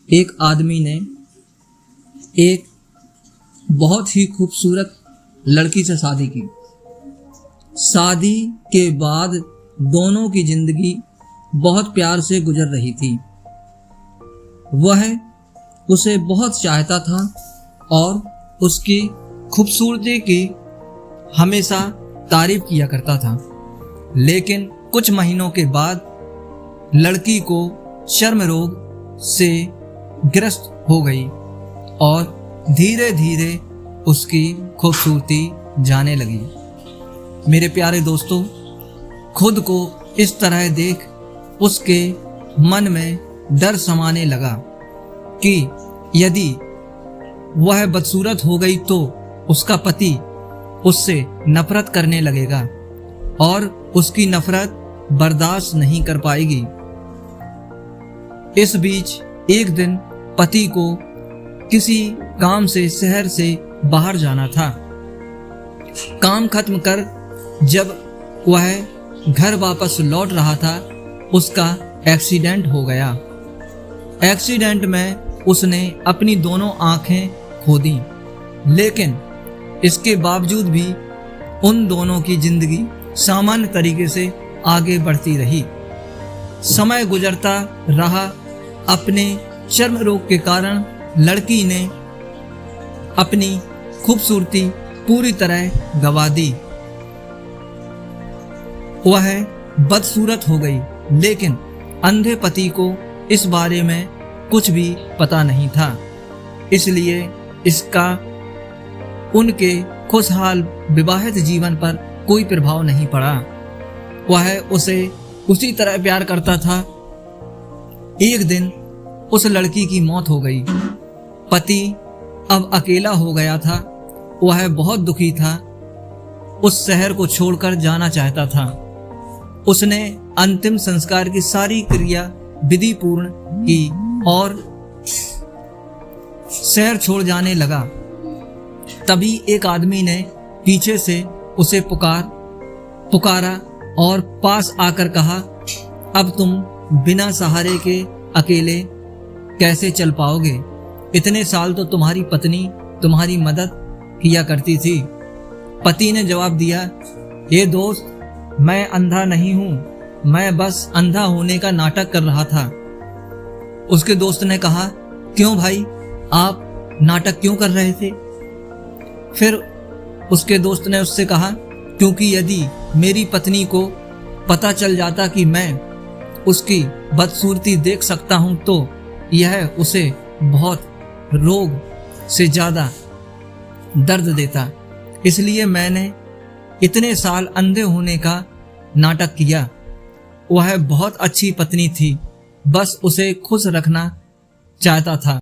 एक आदमी ने एक बहुत ही खूबसूरत लड़की से शादी की। शादी के बाद दोनों की जिंदगी बहुत प्यार से गुजर रही थी। वह उसे बहुत चाहता था और उसकी खूबसूरती की हमेशा तारीफ किया करता था। लेकिन कुछ महीनों के बाद लड़की को चर्म रोग से ग्रस्त हो गई और धीरे धीरे उसकी खूबसूरती जाने लगी। मेरे प्यारे दोस्तों, खुद को इस तरह देख उसके मन में डर समाने लगा कि यदि वह बदसूरत हो गई तो उसका पति उससे नफरत करने लगेगा और उसकी नफरत बर्दाश्त नहीं कर पाएगी। इस बीच एक दिन पति को किसी काम से शहर से बाहर जाना था। काम खत्म कर जब वह घर वापस लौट रहा था, उसका एक्सीडेंट हो गया। एक्सीडेंट में उसने अपनी दोनों आंखें खो दी, लेकिन इसके बावजूद भी उन दोनों की जिंदगी सामान्य तरीके से आगे बढ़ती रही। समय गुजरता रहा। अपने चर्म रोग के कारण लड़की ने अपनी खूबसूरती पूरी तरह गंवा दी। वह बदसूरत हो गई, लेकिन अंधे पति को इस बारे में कुछ भी पता नहीं था, इसलिए इसका उनके खुशहाल विवाहित जीवन पर कोई प्रभाव नहीं पड़ा। वह उसे उसी तरह प्यार करता था। एक दिन उस लड़की की मौत हो गई। पति अब अकेला हो गया था। वह बहुत दुखी था। उस शहर को छोड़कर जाना चाहता था। उसने अंतिम संस्कार की सारी क्रिया विधि पूर्ण की और शहर छोड़ जाने लगा। तभी एक आदमी ने पीछे से उसे पुकारा और पास आकर कहा, अब तुम बिना सहारे के अकेले कैसे चल पाओगे? इतने साल तो तुम्हारी पत्नी तुम्हारी मदद किया करती थी। पति ने जवाब दिया, ये दोस्त, मैं अंधा नहीं हूं, मैं बस अंधा होने का नाटक कर रहा था। उसके दोस्त ने कहा, क्यों भाई, आप नाटक क्यों कर रहे थे? फिर उसके दोस्त ने उससे कहा, क्योंकि यदि मेरी पत्नी को पता चल जाता कि मैं उसकी बदसूरती देख सकता हूं तो यह उसे बहुत रोग से ज्यादा दर्द देता। इसलिए मैंने इतने साल अंधे होने का नाटक किया। वह बहुत अच्छी पत्नी थी, बस उसे खुश रखना चाहता था।